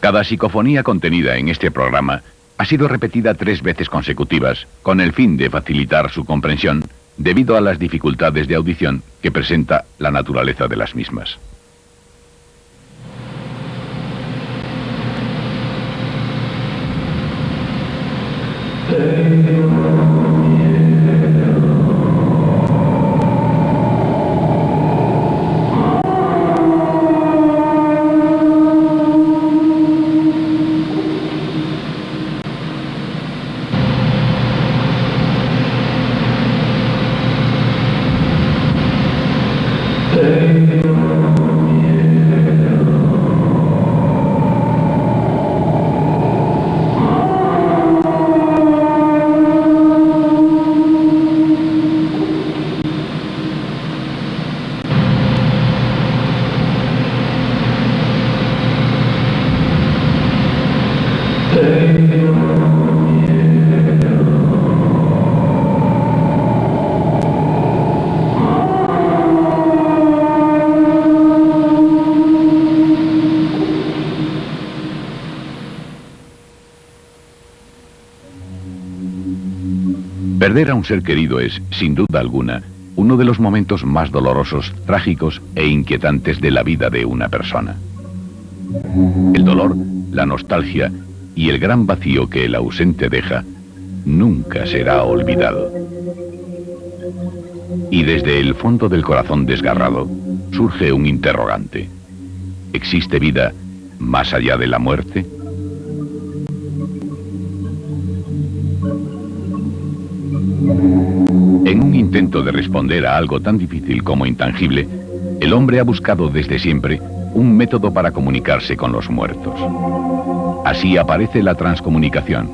Cada psicofonía contenida en este programa ha sido repetida 3 veces consecutivas con el fin de facilitar su comprensión debido a las dificultades de audición que presenta la naturaleza de las mismas. Perder a un ser querido es, sin duda alguna, uno de los momentos más dolorosos, trágicos e inquietantes de la vida de una persona. El dolor, la nostalgia y el gran vacío que el ausente deja, nunca será olvidado. Y desde el fondo del corazón desgarrado, surge un interrogante. ¿Existe vida más allá de la muerte? En un intento de responder a algo tan difícil como intangible, el hombre ha buscado desde siempre un método para comunicarse con los muertos. Así aparece la transcomunicación,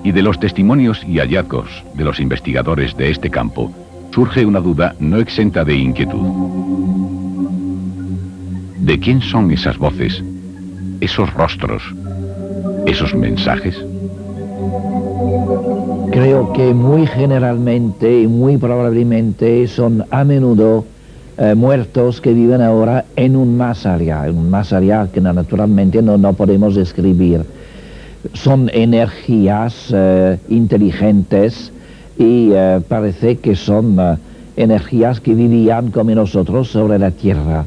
y de los testimonios y hallazgos de los investigadores de este campo surge una duda no exenta de inquietud. ¿De quién son esas voces, esos rostros, esos mensajes? Creo que muy generalmente y muy probablemente son a menudo muertos que viven ahora en un más allá que naturalmente no podemos describir. Son energías inteligentes y parece que son energías que vivían como nosotros sobre la Tierra.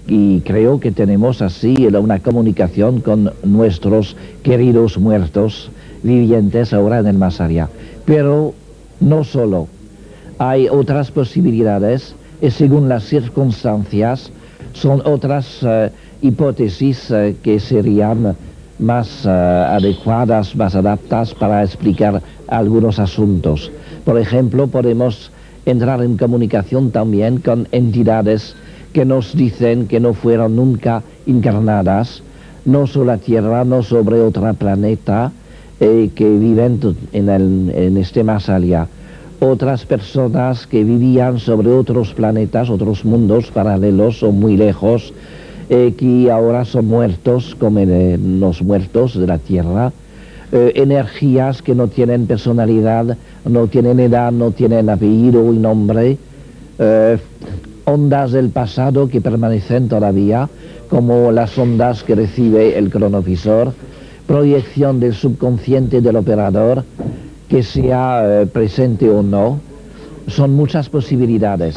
Y creo que tenemos así una comunicación con nuestros queridos muertos vivientes ahora en el más allá. Pero no solo, hay otras posibilidades y según las circunstancias son otras hipótesis que serían más adecuadas, más adaptadas para explicar algunos asuntos. Por ejemplo, podemos entrar en comunicación también con entidades que nos dicen que no fueron nunca encarnadas, no sobre la Tierra, no sobre otro planeta, que viven en este más allá. Otras personas que vivían sobre otros planetas, otros mundos paralelos o muy lejos, que ahora son muertos, como los muertos de la Tierra. Energías que no tienen personalidad, no tienen edad, no tienen apellido y nombre. Ondas del pasado que permanecen todavía, como las ondas que recibe el cronovisor. Proyección del subconsciente del operador, que sea presente o no. Son muchas posibilidades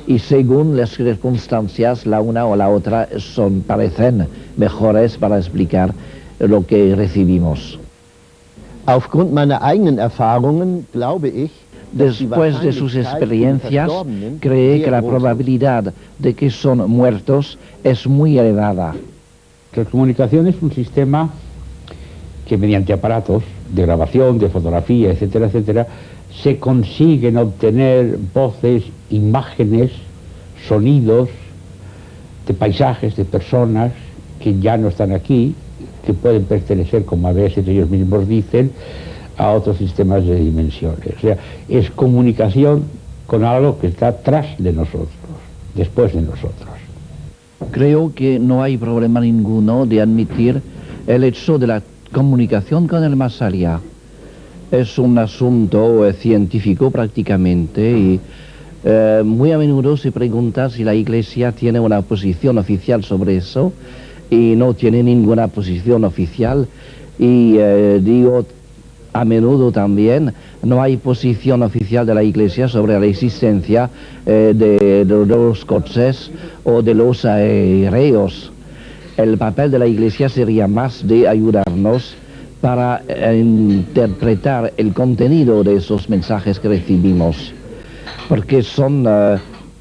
y según las circunstancias la una o la otra parecen mejores para explicar lo que recibimos. Aufgrund meiner eigenen Erfahrungen glaube ich, después de sus experiencias, cree que la probabilidad de que son muertos es muy elevada. La comunicación es un sistema que mediante aparatos de grabación, de fotografía, etcétera, etcétera, se consiguen obtener voces, imágenes, sonidos de paisajes, de personas que ya no están aquí, que pueden pertenecer, como a veces ellos mismos dicen, a otros sistemas de dimensiones. O sea, es comunicación con algo que está tras de nosotros, después de nosotros. Creo que no hay problema ninguno de admitir el hecho de la comunicación con el más allá. Es un asunto científico prácticamente y muy a menudo se pregunta si la Iglesia tiene una posición oficial sobre eso y no tiene ninguna posición oficial. Y digo, a menudo también no hay posición oficial de la Iglesia sobre la existencia de los coches o de los aéreos. El papel de la Iglesia sería más de ayudarnos para interpretar el contenido de esos mensajes que recibimos, porque son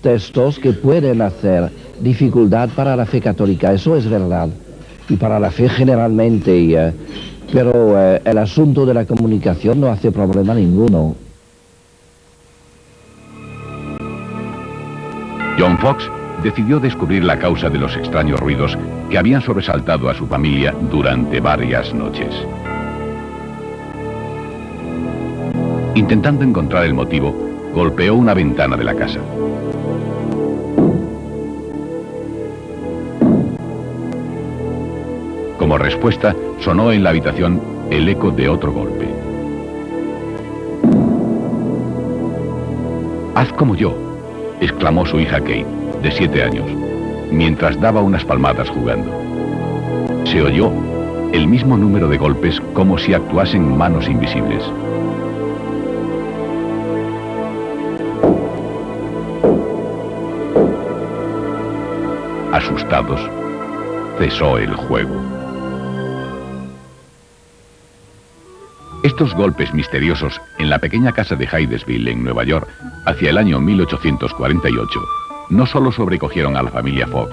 textos que pueden hacer dificultad para la fe católica, eso es verdad, y para la fe generalmente, pero el asunto de la comunicación no hace problema ninguno. John Fox decidió descubrir la causa de los extraños ruidos que habían sobresaltado a su familia durante varias noches. Intentando encontrar el motivo, golpeó una ventana de la casa. Como respuesta, sonó en la habitación el eco de otro golpe. «Haz como yo», exclamó su hija Kate, de 7 años, mientras daba unas palmadas jugando. Se oyó el mismo número de golpes como si actuasen manos invisibles. Asustados, cesó el juego. Estos golpes misteriosos en la pequeña casa de Hydesville, en Nueva York, hacia el año 1848, no solo sobrecogieron a la familia Fox,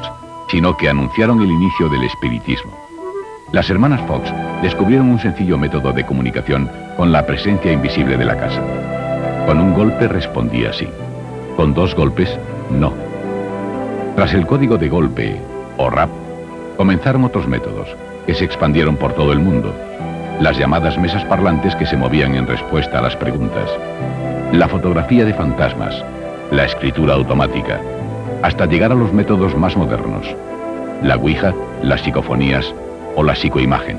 sino que anunciaron el inicio del espiritismo. Las hermanas Fox descubrieron un sencillo método de comunicación con la presencia invisible de la casa. Con un golpe respondía sí, con 2 golpes, no. Tras el código de golpe, o rap, comenzaron otros métodos, que se expandieron por todo el mundo. Las llamadas mesas parlantes que se movían en respuesta a las preguntas, la fotografía de fantasmas, la escritura automática, hasta llegar a los métodos más modernos, la ouija, las psicofonías o la psicoimagen.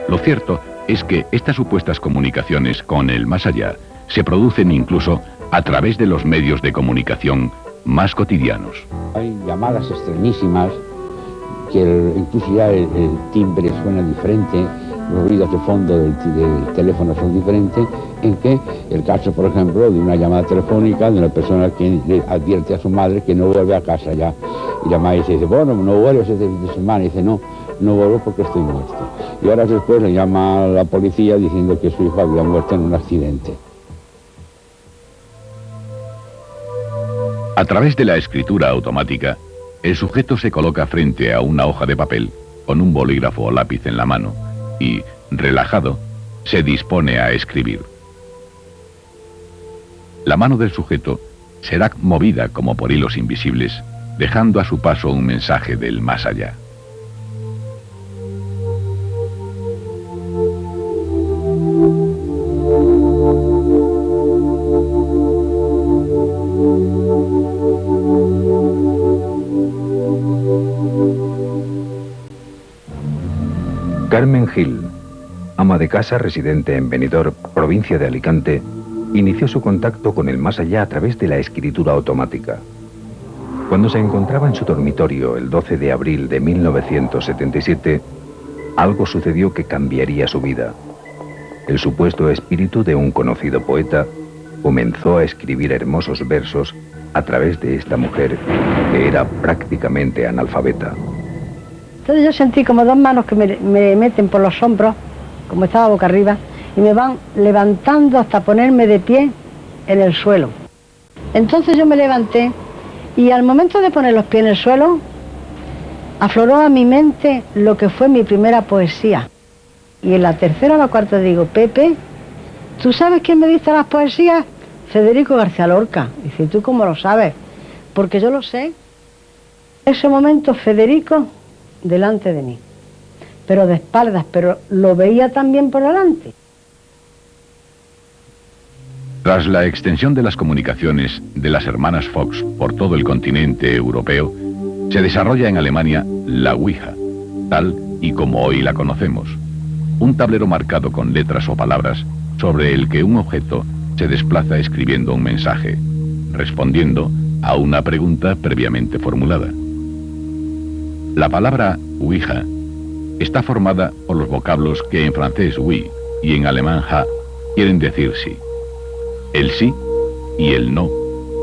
Lo cierto es que estas supuestas comunicaciones con el más allá se producen incluso a través de los medios de comunicación más cotidianos. Hay llamadas extrañísimas, que incluso ya el timbre suena diferente, los ruidos de fondo del teléfono son diferentes, en que el caso, por ejemplo, de una llamada telefónica de una persona que le advierte a su madre que no vuelve a casa ya. Y la madre dice, bueno, no vuelves este fin de semana. Y dice, no vuelvo porque estoy muerto. Y horas después le llama a la policía diciendo que su hijo había muerto en un accidente. A través de la escritura automática, el sujeto se coloca frente a una hoja de papel con un bolígrafo o lápiz en la mano y, relajado, se dispone a escribir. La mano del sujeto será movida como por hilos invisibles, dejando a su paso un mensaje del más allá. Carmen Gil, ama de casa residente en Benidorm, provincia de Alicante, inició su contacto con el más allá a través de la escritura automática. Cuando se encontraba en su dormitorio el 12 de abril de 1977, algo sucedió que cambiaría su vida. El supuesto espíritu de un conocido poeta comenzó a escribir hermosos versos a través de esta mujer que era prácticamente analfabeta. Entonces yo sentí como 2 manos que me meten por los hombros, como estaba boca arriba, y me van levantando hasta ponerme de pie en el suelo. Entonces yo me levanté y al momento de poner los pies en el suelo, afloró a mi mente lo que fue mi primera poesía. Y en la tercera o la cuarta digo, Pepe, ¿tú sabes quién me dicta las poesías? Federico García Lorca. Y dice, ¿tú cómo lo sabes? Porque yo lo sé. En ese momento Federico delante de mí, pero de espaldas, pero lo veía también por delante. Tras la extensión de las comunicaciones de las hermanas Fox por todo el continente europeo, se desarrolla en Alemania la ouija, tal y como hoy la conocemos. Un tablero marcado con letras o palabras sobre el que un objeto se desplaza escribiendo un mensaje, respondiendo a una pregunta previamente formulada. La palabra Ouija está formada por los vocablos que en francés oui y en alemán ja quieren decir sí. El sí y el no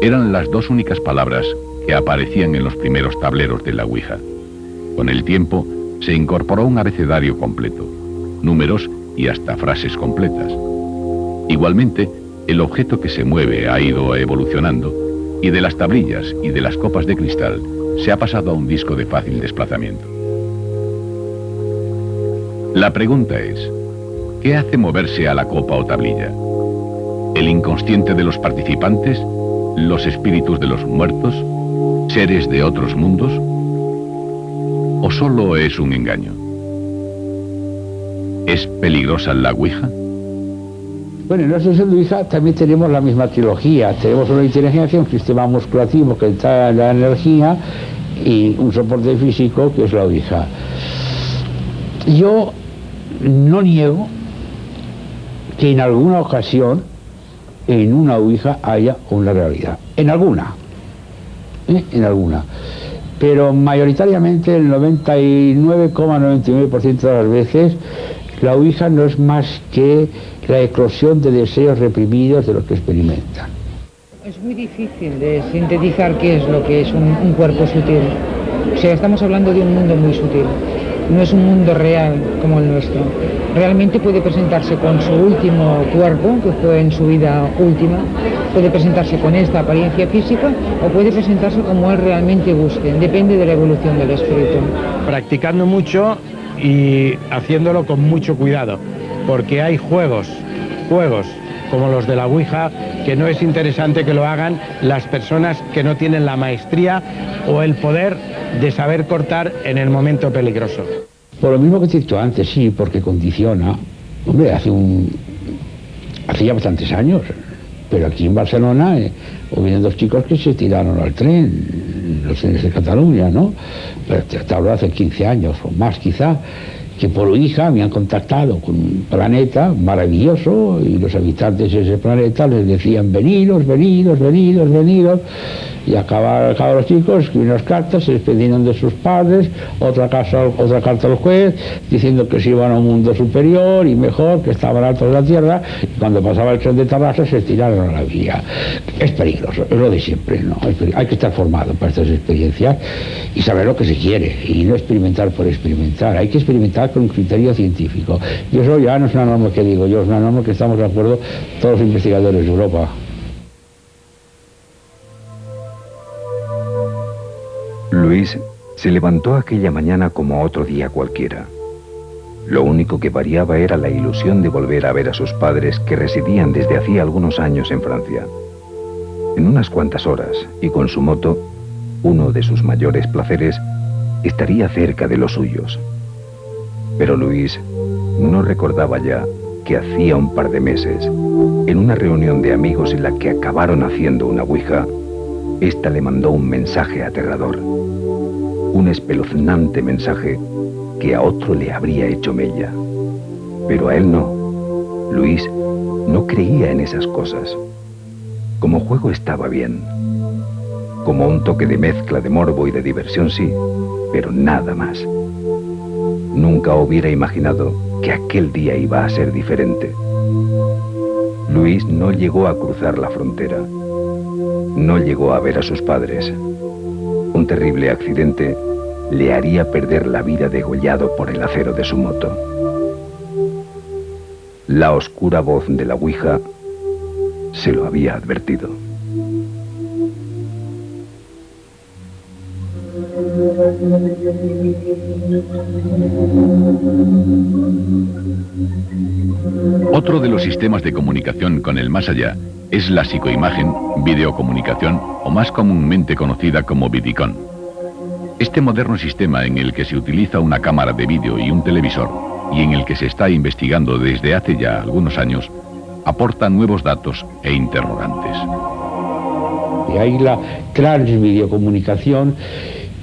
eran las dos únicas palabras que aparecían en los primeros tableros de la Ouija. Con el tiempo se incorporó un abecedario completo, números y hasta frases completas. Igualmente, el objeto que se mueve ha ido evolucionando y de las tablillas y de las copas de cristal se ha pasado a un disco de fácil desplazamiento. La pregunta es, ¿qué hace moverse a la copa o tablilla? ¿El inconsciente de los participantes? ¿Los espíritus de los muertos? ¿Seres de otros mundos? ¿O solo es un engaño? ¿Es peligrosa la Ouija? Bueno, en nuestro centro de Ouija también tenemos la misma trilogía. Tenemos una inteligencia, un sistema musculativo que trae la energía y un soporte físico que es la Ouija. Yo no niego que en alguna ocasión en una Ouija haya una realidad. En alguna. Pero mayoritariamente el 99,99% de las veces la Ouija no es más que la eclosión de deseos reprimidos de los que experimentan. Es muy difícil de sintetizar qué es lo que es un cuerpo sutil. O sea, estamos hablando de un mundo muy sutil. No es un mundo real como el nuestro. Realmente puede presentarse con su último cuerpo, que fue en su vida última, puede presentarse con esta apariencia física o puede presentarse como él realmente guste. Depende de la evolución del espíritu. Practicando mucho y haciéndolo con mucho cuidado, porque hay juegos como los de la Ouija que no es interesante que lo hagan las personas que no tienen la maestría o el poder de saber cortar en el momento peligroso. Por lo mismo que te he dicho antes, sí, porque condiciona. Hombre, hace ya bastantes años, pero aquí en Barcelona hubieron dos chicos que se tiraron al tren, los trenes de Cataluña, ¿no? Pero te hablo hace 15 años o más quizá, que por Ouija me han contactado con un planeta maravilloso y los habitantes de ese planeta les decían venidos, y acabaron los chicos, escribieron unas cartas, se despedieron de sus padres, otra carta al juez diciendo que se iban a un mundo superior y mejor, que estaban altos de la tierra, y cuando pasaba el tren de Tarrasa se tiraron a la vía. Es peligroso, es lo de siempre, ¿no? Hay que estar formado para estas experiencias y saber lo que se quiere y no experimentar por experimentar. Hay que experimentar con un criterio científico, y eso ya no es una norma que digo yo, es una norma que estamos de acuerdo todos los investigadores de Europa. Luis se levantó aquella mañana como otro día cualquiera. Lo único que variaba era la ilusión de volver a ver a sus padres que residían desde hacía algunos años en Francia. En unas cuantas horas, y con su moto, uno de sus mayores placeres, estaría cerca de los suyos. Pero Luis no recordaba ya que hacía un par de meses, en una reunión de amigos en la que acabaron haciendo una Ouija, esta le mandó un mensaje aterrador. Un espeluznante mensaje que a otro le habría hecho mella. Pero a él no. Luis no creía en esas cosas. Como juego estaba bien. Como un toque de mezcla de morbo y de diversión sí, pero nada más. Nunca hubiera imaginado que aquel día iba a ser diferente. Luis no llegó a cruzar la frontera. No llegó a ver a sus padres. Un terrible accidente le haría perder la vida degollado por el acero de su moto. La oscura voz de la Ouija se lo había advertido. Otro de los sistemas de comunicación con el más allá es la psicoimagen, videocomunicación o más comúnmente conocida como vidicón. Este moderno sistema en el que se utiliza una cámara de vídeo y un televisor y en el que se está investigando desde hace ya algunos años, aporta nuevos datos e interrogantes. Y hay la transvideocomunicación,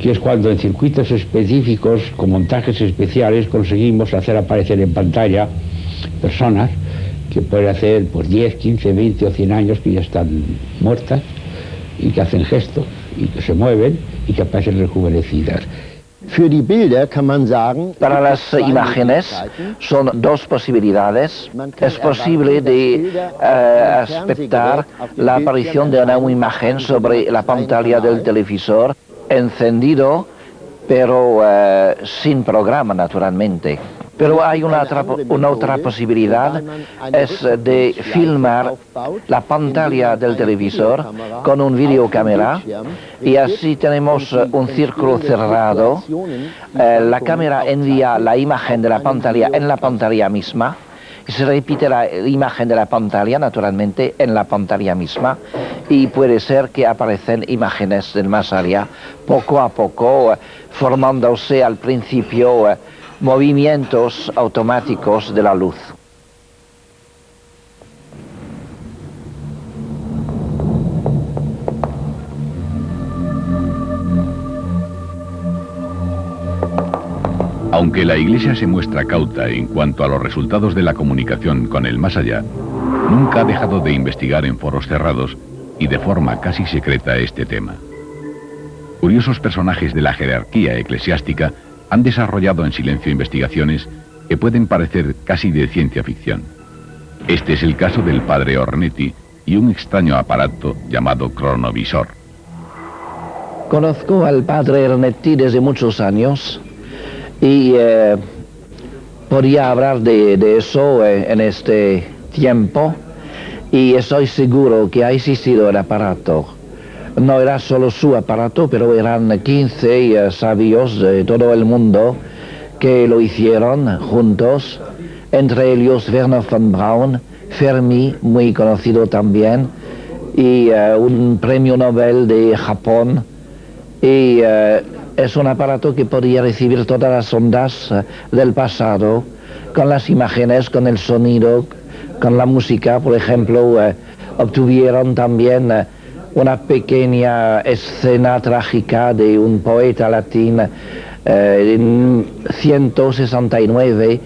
que es cuando en circuitos específicos, con montajes especiales, conseguimos hacer aparecer en pantalla personas que pueden hacer pues 10, 15, 20 o 100 años que ya están muertas y que hacen gestos y que se mueven y que aparecen rejuvenecidas. Für die Bilder kann man sagen, Para las imágenes son dos posibilidades. Es posible de aceptar la aparición de una imagen sobre la pantalla del televisor encendido, pero sin programa, naturalmente. Pero hay una otra posibilidad, es de filmar la pantalla del televisor con un videocámara y así tenemos un círculo cerrado. La cámara envía la imagen de la pantalla en la pantalla misma y se repite la imagen de la pantalla, naturalmente, en la pantalla misma y puede ser que aparecen imágenes del más allá poco a poco, formándose al principio movimientos automáticos de la luz. Aunque la Iglesia se muestra cauta en cuanto a los resultados de la comunicación con el más allá, nunca ha dejado de investigar en foros cerrados y de forma casi secreta este tema. Curiosos personajes de la jerarquía eclesiástica han desarrollado en silencio investigaciones que pueden parecer casi de ciencia ficción. Este es el caso del padre Ornetti y un extraño aparato llamado cronovisor. Conozco al padre Ornetti desde muchos años y podría hablar de eso en este tiempo y estoy seguro que ha existido el aparato. No era solo su aparato, pero eran 15 sabios de todo el mundo que lo hicieron juntos, entre ellos Wernher von Braun, Fermi, muy conocido también, y un premio Nobel de Japón. Y es un aparato que podía recibir todas las ondas del pasado, con las imágenes, con el sonido, con la música. Por ejemplo, obtuvieron también una pequeña escena trágica de un poeta latín en 169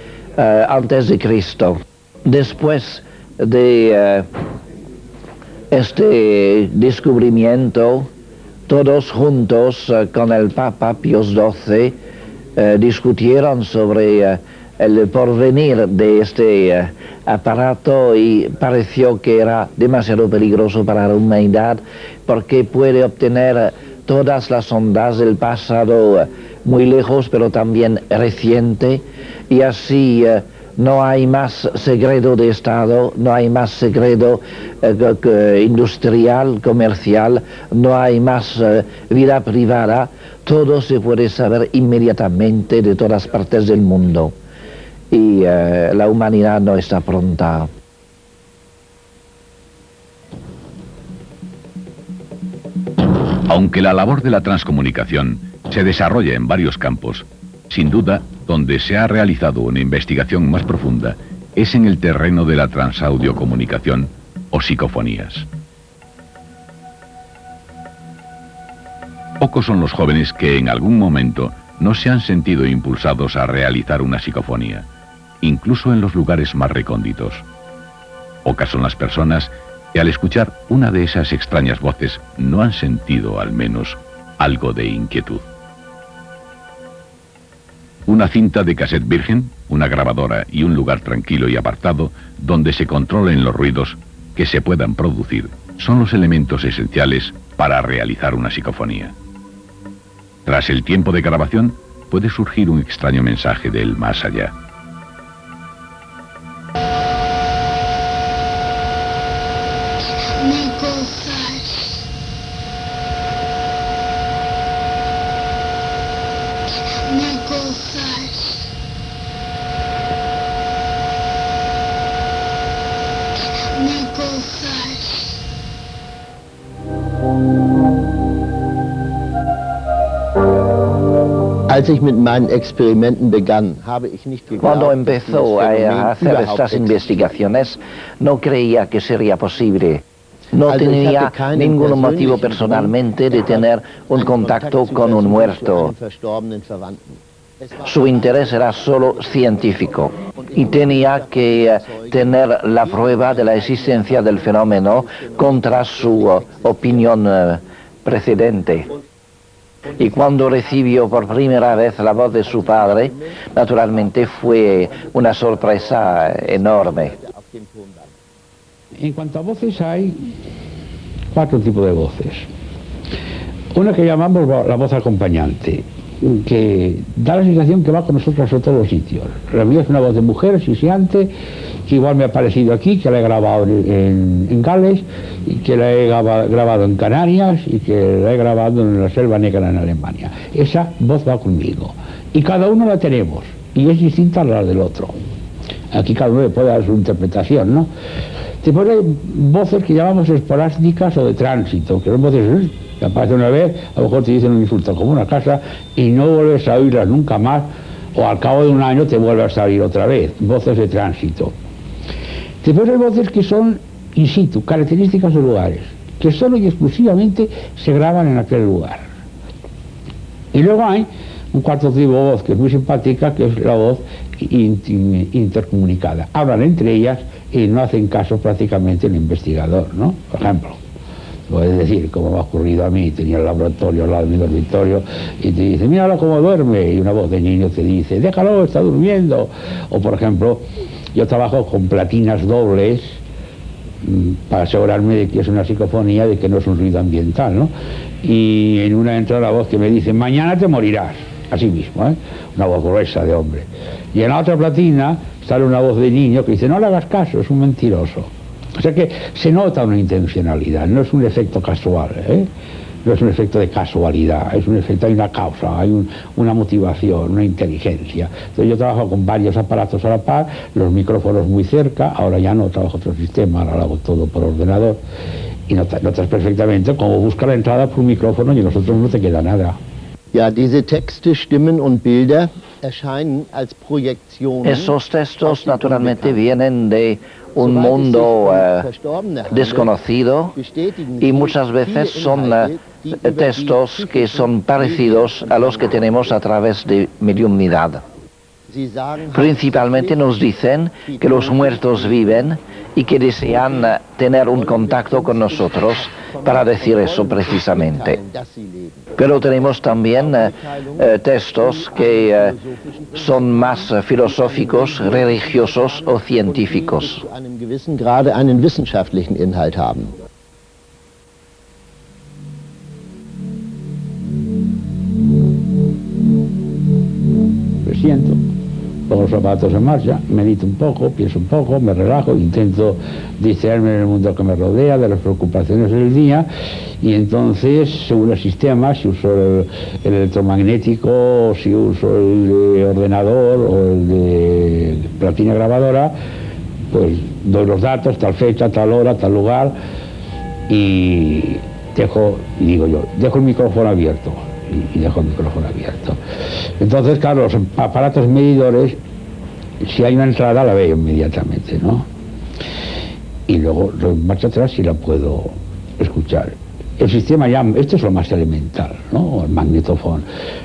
antes de Cristo. Después de este descubrimiento, todos juntos con el Papa Pío XII discutieron sobre el porvenir de este aparato y pareció que era demasiado peligroso para la humanidad porque puede obtener todas las ondas del pasado muy lejos pero también reciente y así no hay más secreto de Estado, no hay más secreto industrial, comercial, no hay más vida privada, todo se puede saber inmediatamente de todas partes del mundo. Y la humanidad no está pronta. Aunque la labor de la transcomunicación se desarrolla en varios campos, sin duda, donde se ha realizado una investigación más profunda es en el terreno de la transaudiocomunicación o psicofonías. Pocos son los jóvenes que en algún momento no se han sentido impulsados a realizar una psicofonía, incluso en los lugares más recónditos. Pocas son las personas que al escuchar una de esas extrañas voces no han sentido al menos algo de inquietud. Una cinta de cassette virgen, una grabadora y un lugar tranquilo y apartado donde se controlen los ruidos que se puedan producir son los elementos esenciales para realizar una psicofonía. Tras el tiempo de grabación puede surgir un extraño mensaje del más allá. Cuando empezó a hacer estas investigaciones, no creía que sería posible. No tenía ningún motivo personalmente de tener un contacto con un muerto. Su interés era solo científico y tenía que tener la prueba de la existencia del fenómeno contra su opinión precedente. Y cuando recibió por primera vez la voz de su padre, naturalmente fue una sorpresa enorme. En cuanto a voces, hay 4 tipos de voces. Una que llamamos la voz acompañante, que da la sensación que va con nosotros a todos los sitios. La mía es una voz de mujer sisiante, que igual me ha aparecido aquí, que la he grabado en Gales, y que la he grabado en Canarias, y que la he grabado en la Selva Negra en Alemania. Esa voz va conmigo. Y cada uno la tenemos, y es distinta a la del otro. Aquí cada uno le puede dar su interpretación, ¿no? Después hay voces que llamamos esporádicas o de tránsito, que son voces que aparecen una vez, a lo mejor te dicen un insulto como una casa y no vuelves a oírlas nunca más, o al cabo de un año te vuelves a salir otra vez, voces de tránsito. Después hay voces que son in situ, características de lugares, que solo y exclusivamente se graban en aquel lugar. Y luego hay un cuarto tipo de voz que es muy simpática, que es la voz intercomunicada. Hablan entre ellas y no hacen caso prácticamente el investigador, ¿no? Por ejemplo, puedes decir, como me ha ocurrido a mí, tenía el laboratorio al lado de mi dormitorio y te dice, míralo cómo duerme, y una voz de niño te dice, déjalo, está durmiendo. O por ejemplo, yo trabajo con platinas dobles para asegurarme de que es una psicofonía, de que no es un ruido ambiental, ¿no? Y en una entra la voz que me dice, mañana te morirás, así mismo, ¿eh? Una voz gruesa de hombre. Y en la otra platina sale una voz de niño que dice, no le hagas caso, es un mentiroso. O sea que se nota una intencionalidad, no es un efecto casual, ¿eh? No es un efecto de casualidad, es un efecto, hay una causa, hay una motivación, una inteligencia. Entonces yo trabajo con varios aparatos a la par, los micrófonos muy cerca, ahora ya no trabajo otro sistema, ahora lo hago todo por ordenador, y notas perfectamente cómo busca la entrada por un micrófono y a nosotros no te queda nada. Ja, diese Texte, Stimmen und Bilder erscheinen als Projektionen. Esos textos naturalmente vienen de un mundo desconocido y muchas veces son textos que son parecidos a los que tenemos a través de mediumnidad. Principalmente nos dicen que los muertos viven y que desean tener un contacto con nosotros para decir eso precisamente. Pero tenemos también textos que son más filosóficos, religiosos o científicos. Gerade einen wissenschaftlichen Inhalt haben. Me siento, pongo los zapatos en marcha, medito un poco, pienso un poco, me relajo, intento distraerme en el mundo que me rodea, de las preocupaciones del día, y entonces, según el sistema, si uso el electromagnético, si uso el de ordenador o el de platina grabadora, pues doy los datos, tal fecha, tal hora, tal lugar, y dejo el micrófono abierto. Y dejo el micrófono abierto. Entonces, claro, los aparatos medidores, si hay una entrada la veo inmediatamente, ¿no? Y luego marcha atrás si la puedo escuchar. El sistema ya, esto es lo más elemental, ¿no? El magnetofón.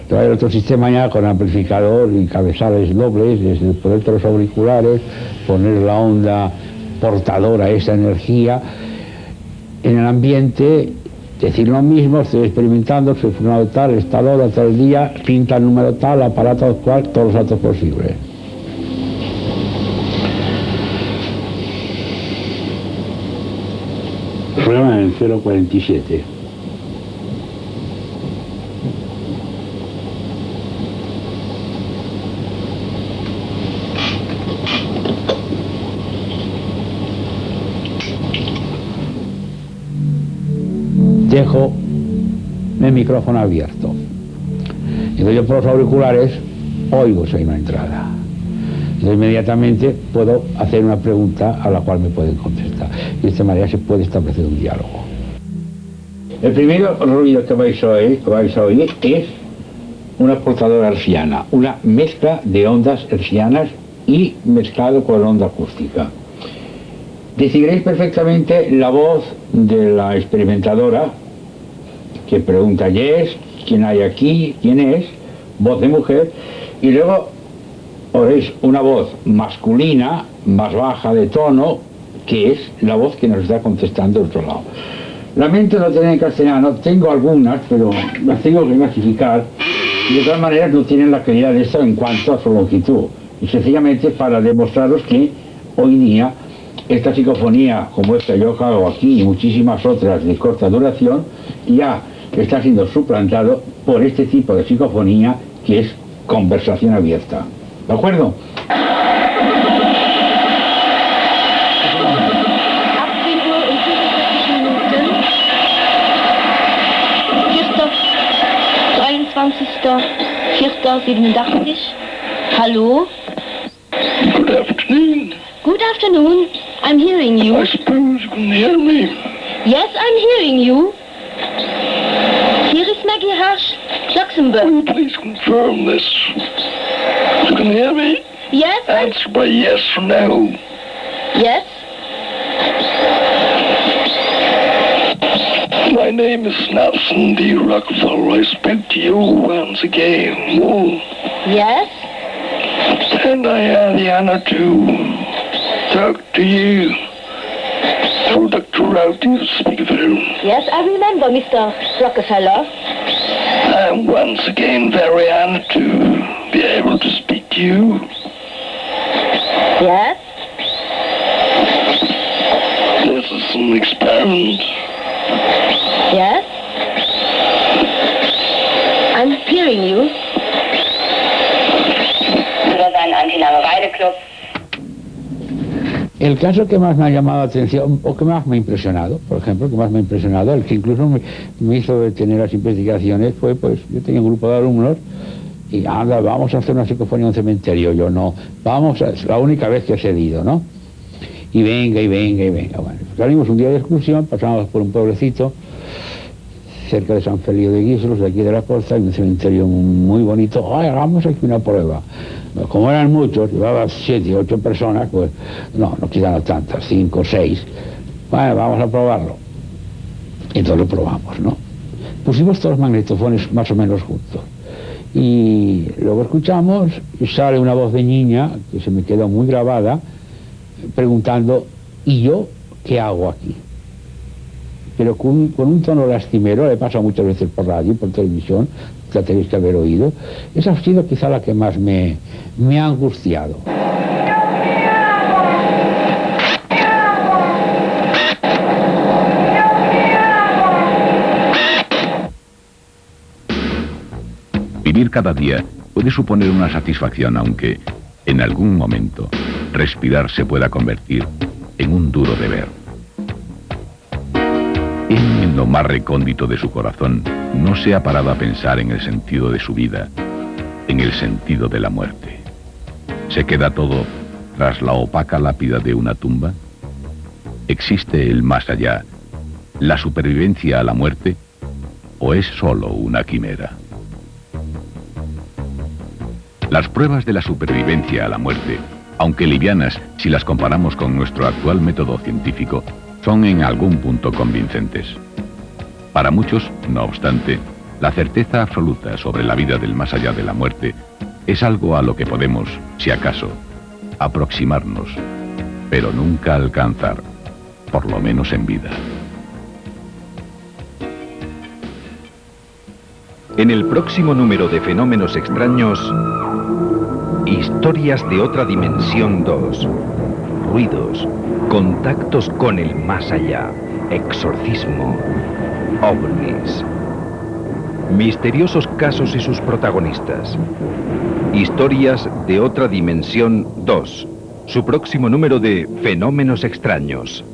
Pero hay otro sistema ya con amplificador y cabezales dobles, desde ponerte los auriculares, poner la onda portadora, esa energía en el ambiente. Decir lo mismo, estoy experimentando, soy funcionado tal, esta hora, tal día, pinta el número tal, aparato actual, todos los datos posibles. Suena en 047. Dejo el micrófono abierto. Entonces yo por los auriculares oigo si hay una entrada. Entonces inmediatamente puedo hacer una pregunta a la cual me pueden contestar. Y de esta manera se puede establecer un diálogo. El primer ruido que vais a oír es una portadora hertziana, una mezcla de ondas hertzianas y mezclado con onda acústica. Decidiréis perfectamente la voz de la experimentadora, que pregunta, yes, ¿quién hay aquí? ¿Quién es? Voz de mujer. Y luego oréis una voz masculina, más baja de tono, que es la voz que nos está contestando del otro lado. Lamento no tener en castellano, tengo algunas, pero las tengo que clasificar y de todas maneras no tienen la calidad de esta en cuanto a su longitud. Y sencillamente para demostraros que hoy día esta psicofonía, como esta yo hago aquí y muchísimas otras de corta duración, ya está siendo suplantado por este tipo de psicofonía que es conversación abierta. ¿De acuerdo? Hallo? Good afternoon. Good afternoon. I'm hearing you. I suppose you can hear me. Yes, I'm hearing you. Here is Maggie Hirsch, Luxembourg. Will you please confirm this? You can hear me? Yes, Answer by yes or no. yes. My name is Nelson D. Rockefeller. I speak to you once again. Oh. Yes? And I had the honor to talk to you through Dr. Rowdy speakerphone. Yes, I remember, Mr. Rockefeller. I'm once again very honored to be able to speak to you. Yes? This is an experiment. Yes? I'm hearing you. El caso que más me ha llamado la atención, o que más me ha impresionado, por ejemplo, que más me ha impresionado, el que incluso me hizo detener las investigaciones, fue, pues, yo tenía un grupo de alumnos, y anda, vamos a hacer una psicofonía en un cementerio. Yo no, vamos, es la única vez que he cedido, ¿no? Y venga, y venga, y venga. Bueno, salimos un día de excursión, pasamos por un pueblecito, cerca de San Feliu de Guíxols, de aquí de la costa, hay un cementerio muy bonito. Ay, hagamos aquí una prueba. Como eran muchos, llevaba 7 o 8 personas, pues no quedaron tantas, 5 o 6. Bueno, vamos a probarlo. Entonces lo probamos, ¿no? Pusimos todos los magnetofones más o menos juntos. Y luego escuchamos, y sale una voz de niña, que se me quedó muy grabada, preguntando, ¿y yo qué hago aquí? Pero con un tono lastimero, le he pasado muchas veces por radio, por televisión, la tenéis que haber oído. Esa ha sido quizá la que más me ha angustiado. Vivir cada día puede suponer una satisfacción, aunque en algún momento respirar se pueda convertir en un duro deber. En lo más recóndito de su corazón no se ha parado a pensar en el sentido de su vida, en el sentido de la muerte. ¿Se queda todo tras la opaca lápida de una tumba? ¿Existe el más allá, la supervivencia a la muerte, o es solo una quimera? Las pruebas de la supervivencia a la muerte, aunque livianas si las comparamos con nuestro actual método científico, son en algún punto convincentes. Para muchos, no obstante, la certeza absoluta sobre la vida del más allá de la muerte es algo a lo que podemos, si acaso, aproximarnos, pero nunca alcanzar, por lo menos en vida. En el próximo número de Fenómenos Extraños, Historias de otra dimensión 2, ruidos, contactos con el más allá, exorcismo, ovnis, misteriosos casos y sus protagonistas. Historias de otra dimensión 2, su próximo número de Fenómenos Extraños.